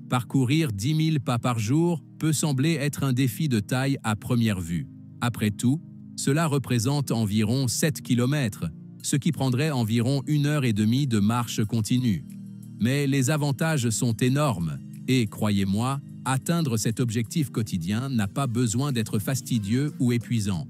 Parcourir 10 000 pas par jour peut sembler être un défi de taille à première vue. Après tout, cela représente environ 7 km, ce qui prendrait environ 1h30 de marche continue. Mais les avantages sont énormes et, croyez-moi, atteindre cet objectif quotidien n'a pas besoin d'être fastidieux ou épuisant.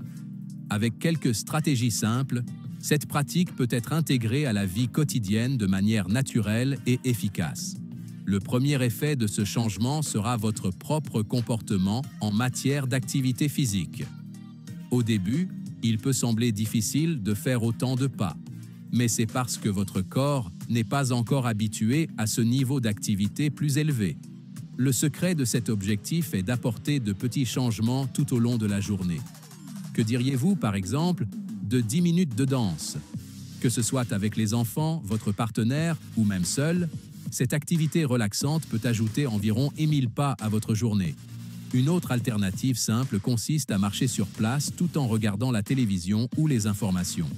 Avec quelques stratégies simples, cette pratique peut être intégrée à la vie quotidienne de manière naturelle et efficace. Le premier effet de ce changement sera votre propre comportement en matière d'activité physique. Au début, il peut sembler difficile de faire autant de pas, mais c'est parce que votre corps n'est pas encore habitué à ce niveau d'activité plus élevé. Le secret de cet objectif est d'apporter de petits changements tout au long de la journée. Que diriez-vous, par exemple, de 10 minutes de danse? Que ce soit avec les enfants, votre partenaire ou même seul, cette activité relaxante peut ajouter environ 1000 pas à votre journée. Une autre alternative simple consiste à marcher sur place tout en regardant la télévision ou les informations.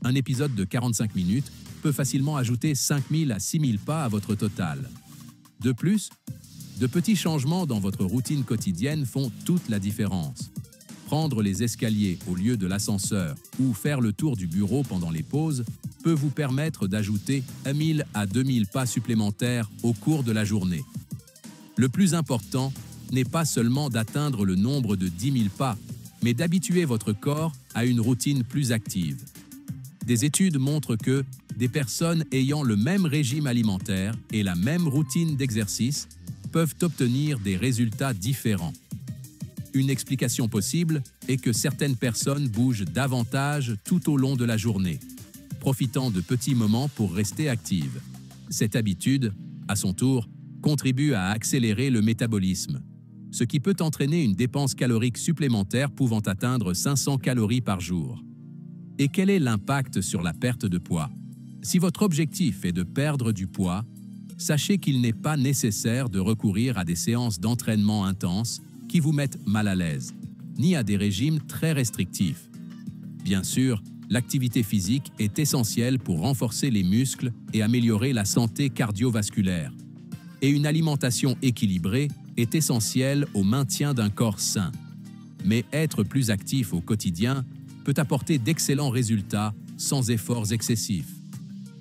Un épisode de 45 minutes peut facilement ajouter 5000 à 6000 pas à votre total. De plus, de petits changements dans votre routine quotidienne font toute la différence. Prendre les escaliers au lieu de l'ascenseur ou faire le tour du bureau pendant les pauses peut vous permettre d'ajouter 1000 à 2000 pas supplémentaires au cours de la journée. Le plus important n'est pas seulement d'atteindre le nombre de 10 000 pas, mais d'habituer votre corps à une routine plus active. Des études montrent que des personnes ayant le même régime alimentaire et la même routine d'exercice peuvent obtenir des résultats différents. Une explication possible est que certaines personnes bougent davantage tout au long de la journée, profitant de petits moments pour rester actives. Cette habitude, à son tour, contribue à accélérer le métabolisme, ce qui peut entraîner une dépense calorique supplémentaire pouvant atteindre 500 calories par jour. Et quel est l'impact sur la perte de poids? Si votre objectif est de perdre du poids, sachez qu'il n'est pas nécessaire de recourir à des séances d'entraînement intenses qui vous mettent mal à l'aise, ni à des régimes très restrictifs. Bien sûr, l'activité physique est essentielle pour renforcer les muscles et améliorer la santé cardiovasculaire. Et une alimentation équilibrée est essentielle au maintien d'un corps sain. Mais être plus actif au quotidien peut apporter d'excellents résultats sans efforts excessifs.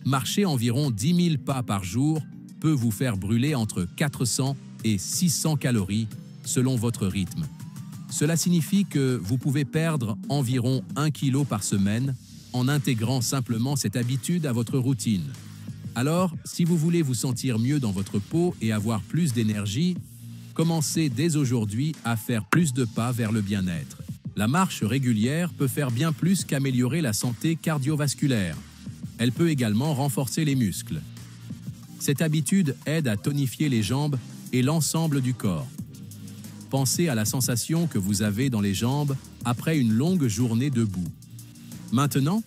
Marcher environ 10 000 pas par jour peut vous faire brûler entre 400 et 600 calories selon votre rythme. Cela signifie que vous pouvez perdre environ 1 kg par semaine en intégrant simplement cette habitude à votre routine. Alors, si vous voulez vous sentir mieux dans votre peau et avoir plus d'énergie, commencez dès aujourd'hui à faire plus de pas vers le bien-être. La marche régulière peut faire bien plus qu'améliorer la santé cardiovasculaire. Elle peut également renforcer les muscles. Cette habitude aide à tonifier les jambes et l'ensemble du corps. Pensez à la sensation que vous avez dans les jambes après une longue journée debout. Maintenant,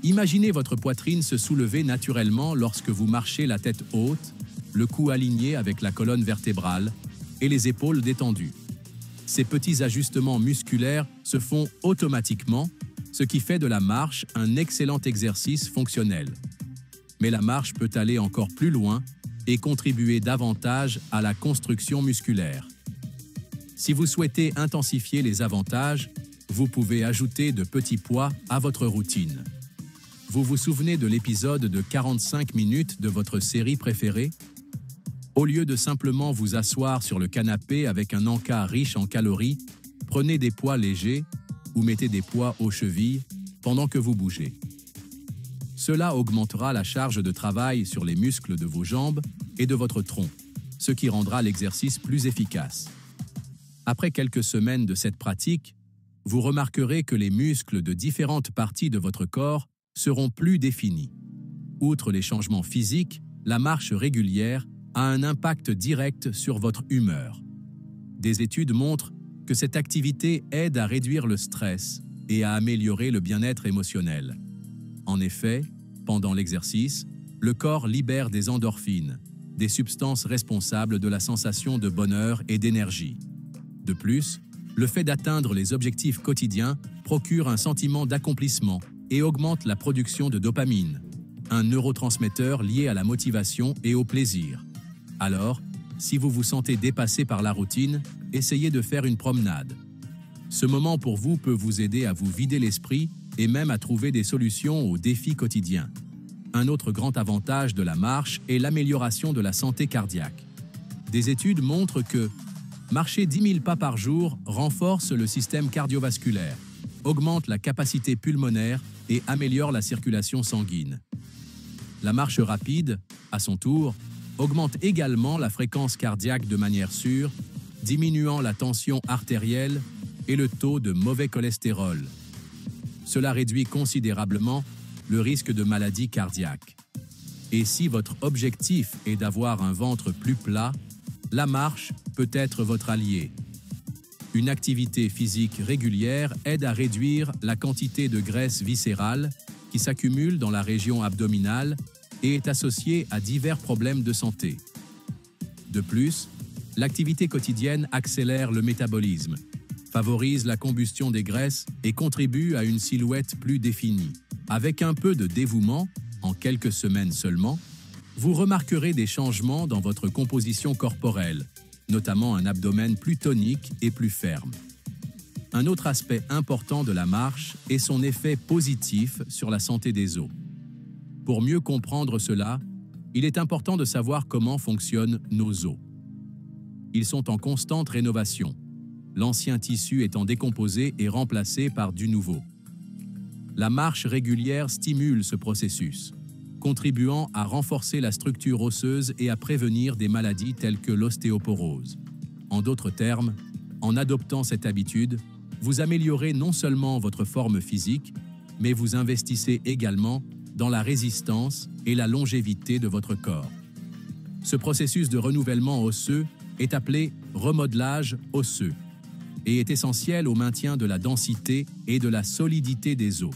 imaginez votre poitrine se soulever naturellement lorsque vous marchez la tête haute, le cou aligné avec la colonne vertébrale et les épaules détendues. Ces petits ajustements musculaires se font automatiquement, ce qui fait de la marche un excellent exercice fonctionnel. Mais la marche peut aller encore plus loin et contribuer davantage à la construction musculaire. Si vous souhaitez intensifier les avantages, vous pouvez ajouter de petits poids à votre routine. Vous vous souvenez de l'épisode de 45 minutes de votre série préférée? Au lieu de simplement vous asseoir sur le canapé avec un encas riche en calories, prenez des poids légers ou mettez des poids aux chevilles pendant que vous bougez. Cela augmentera la charge de travail sur les muscles de vos jambes et de votre tronc, ce qui rendra l'exercice plus efficace. Après quelques semaines de cette pratique, vous remarquerez que les muscles de différentes parties de votre corps seront plus définis. Outre les changements physiques, la marche régulière a un impact direct sur votre humeur. Des études montrent que cette activité aide à réduire le stress et à améliorer le bien-être émotionnel. En effet, pendant l'exercice, le corps libère des endorphines, des substances responsables de la sensation de bonheur et d'énergie. De plus, le fait d'atteindre les objectifs quotidiens procure un sentiment d'accomplissement et augmente la production de dopamine, un neurotransmetteur lié à la motivation et au plaisir. Alors, si vous vous sentez dépassé par la routine, essayez de faire une promenade. Ce moment pour vous peut vous aider à vous vider l'esprit et même à trouver des solutions aux défis quotidiens. Un autre grand avantage de la marche est l'amélioration de la santé cardiaque. Des études montrent que marcher 10 000 pas par jour renforce le système cardiovasculaire, augmente la capacité pulmonaire et améliore la circulation sanguine. La marche rapide, à son tour, augmente également la fréquence cardiaque de manière sûre, diminuant la tension artérielle et le taux de mauvais cholestérol. Cela réduit considérablement le risque de maladies cardiaques. Et si votre objectif est d'avoir un ventre plus plat, la marche peut être votre allié. Une activité physique régulière aide à réduire la quantité de graisse viscérale qui s'accumule dans la région abdominale et est associée à divers problèmes de santé. De plus, l'activité quotidienne accélère le métabolisme, favorise la combustion des graisses et contribue à une silhouette plus définie. Avec un peu de dévouement, en quelques semaines seulement, vous remarquerez des changements dans votre composition corporelle, notamment un abdomen plus tonique et plus ferme. Un autre aspect important de la marche est son effet positif sur la santé des os. Pour mieux comprendre cela, il est important de savoir comment fonctionnent nos os. Ils sont en constante rénovation, l'ancien tissu étant décomposé et remplacé par du nouveau. La marche régulière stimule ce processus, contribuant à renforcer la structure osseuse et à prévenir des maladies telles que l'ostéoporose. En d'autres termes, en adoptant cette habitude, vous améliorez non seulement votre forme physique, mais vous investissez également dans la résistance et la longévité de votre corps. Ce processus de renouvellement osseux est appelé remodelage osseux et est essentiel au maintien de la densité et de la solidité des os.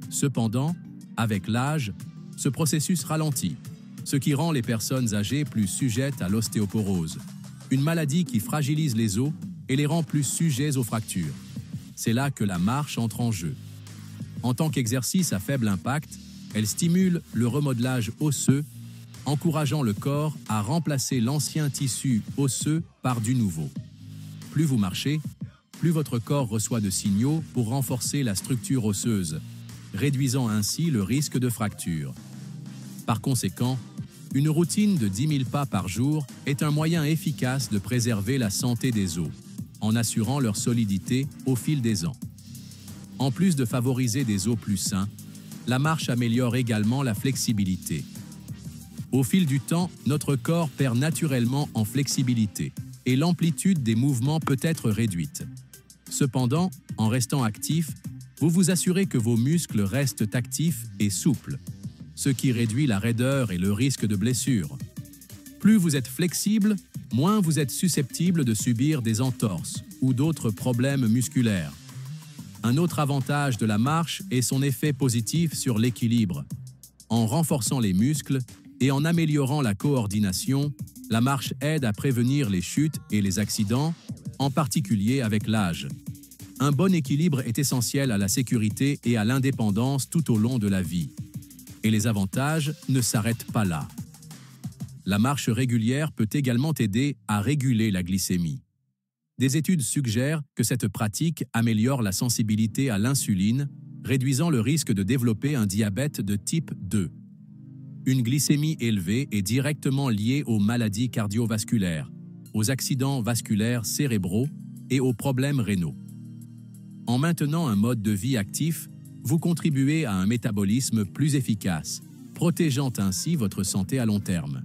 Cependant, avec l'âge, ce processus ralentit, ce qui rend les personnes âgées plus sujettes à l'ostéoporose, une maladie qui fragilise les os et les rend plus sujets aux fractures. C'est là que la marche entre en jeu. En tant qu'exercice à faible impact, elle stimule le remodelage osseux, encourageant le corps à remplacer l'ancien tissu osseux par du nouveau. Plus vous marchez, plus votre corps reçoit de signaux pour renforcer la structure osseuse, réduisant ainsi le risque de fracture. Par conséquent, une routine de 10 000 pas par jour est un moyen efficace de préserver la santé des os, en assurant leur solidité au fil des ans. En plus de favoriser des os plus sains, la marche améliore également la flexibilité. Au fil du temps, notre corps perd naturellement en flexibilité et l'amplitude des mouvements peut être réduite. Cependant, en restant actif, vous vous assurez que vos muscles restent actifs et souples, ce qui réduit la raideur et le risque de blessure. Plus vous êtes flexible, moins vous êtes susceptible de subir des entorses ou d'autres problèmes musculaires. Un autre avantage de la marche est son effet positif sur l'équilibre. En renforçant les muscles et en améliorant la coordination, la marche aide à prévenir les chutes et les accidents, en particulier avec l'âge. Un bon équilibre est essentiel à la sécurité et à l'indépendance tout au long de la vie. Et les avantages ne s'arrêtent pas là. La marche régulière peut également aider à réguler la glycémie. Des études suggèrent que cette pratique améliore la sensibilité à l'insuline, réduisant le risque de développer un diabète de type 2. Une glycémie élevée est directement liée aux maladies cardiovasculaires, aux accidents vasculaires cérébraux et aux problèmes rénaux. En maintenant un mode de vie actif, vous contribuez à un métabolisme plus efficace, protégeant ainsi votre santé à long terme.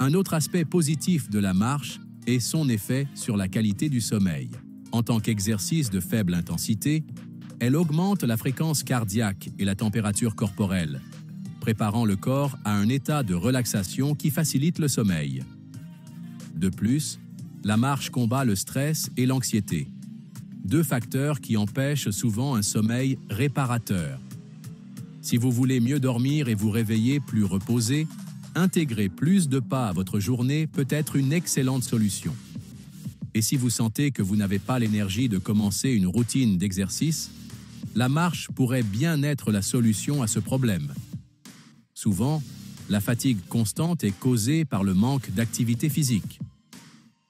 Un autre aspect positif de la marche est son effet sur la qualité du sommeil. En tant qu'exercice de faible intensité, elle augmente la fréquence cardiaque et la température corporelle, préparant le corps à un état de relaxation qui facilite le sommeil. De plus, la marche combat le stress et l'anxiété, deux facteurs qui empêchent souvent un sommeil réparateur. Si vous voulez mieux dormir et vous réveiller plus reposé, intégrer plus de pas à votre journée peut être une excellente solution. Et si vous sentez que vous n'avez pas l'énergie de commencer une routine d'exercice, la marche pourrait bien être la solution à ce problème. Souvent, La fatigue constante est causée par le manque d'activité physique.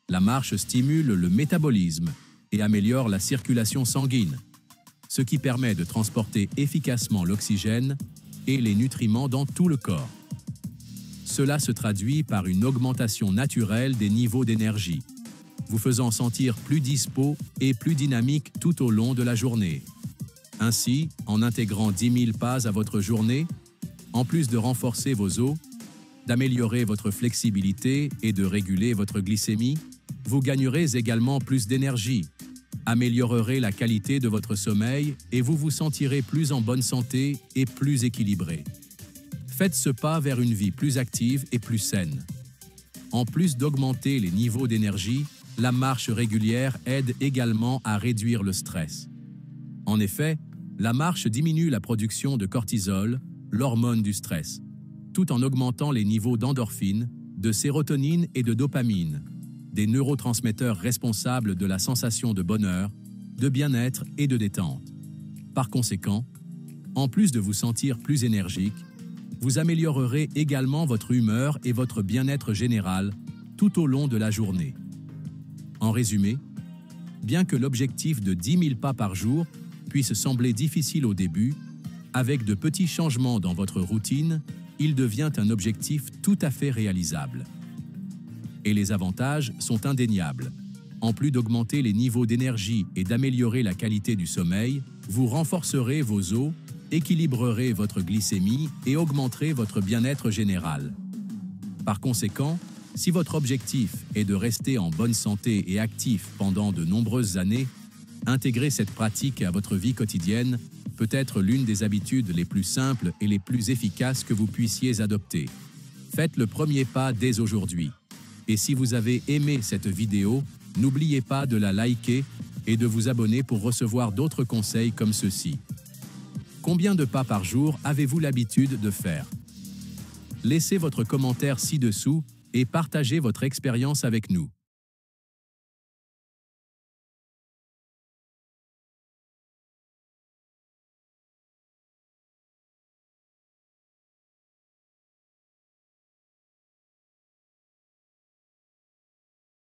La marche stimule le métabolisme et améliore la circulation sanguine, ce qui permet de transporter efficacement l'oxygène et les nutriments dans tout le corps. Cela se traduit par une augmentation naturelle des niveaux d'énergie, vous faisant sentir plus dispos et plus dynamique tout au long de la journée. Ainsi, en intégrant 10 000 pas à votre journée, en plus de renforcer vos os, d'améliorer votre flexibilité et de réguler votre glycémie, vous gagnerez également plus d'énergie, améliorerez la qualité de votre sommeil et vous vous sentirez plus en bonne santé et plus équilibré. Faites ce pas vers une vie plus active et plus saine. En plus d'augmenter les niveaux d'énergie, la marche régulière aide également à réduire le stress. En effet, la marche diminue la production de cortisol, l'hormone du stress, tout en augmentant les niveaux d'endorphine, de sérotonine et de dopamine, des neurotransmetteurs responsables de la sensation de bonheur, de bien-être et de détente. Par conséquent, en plus de vous sentir plus énergique, vous améliorerez également votre humeur et votre bien-être général tout au long de la journée. En résumé, bien que l'objectif de 10 000 pas par jour puisse sembler difficile au début, avec de petits changements dans votre routine, il devient un objectif tout à fait réalisable. Et les avantages sont indéniables. En plus d'augmenter les niveaux d'énergie et d'améliorer la qualité du sommeil, vous renforcerez vos os, équilibrerez votre glycémie et augmenterez votre bien-être général. Par conséquent, si votre objectif est de rester en bonne santé et actif pendant de nombreuses années, intégrer cette pratique à votre vie quotidienne peut être l'une des habitudes les plus simples et les plus efficaces que vous puissiez adopter. Faites le premier pas dès aujourd'hui. Et si vous avez aimé cette vidéo, n'oubliez pas de la liker et de vous abonner pour recevoir d'autres conseils comme ceux-ci. Combien de pas par jour avez-vous l'habitude de faire? Laissez votre commentaire ci-dessous et partagez votre expérience avec nous.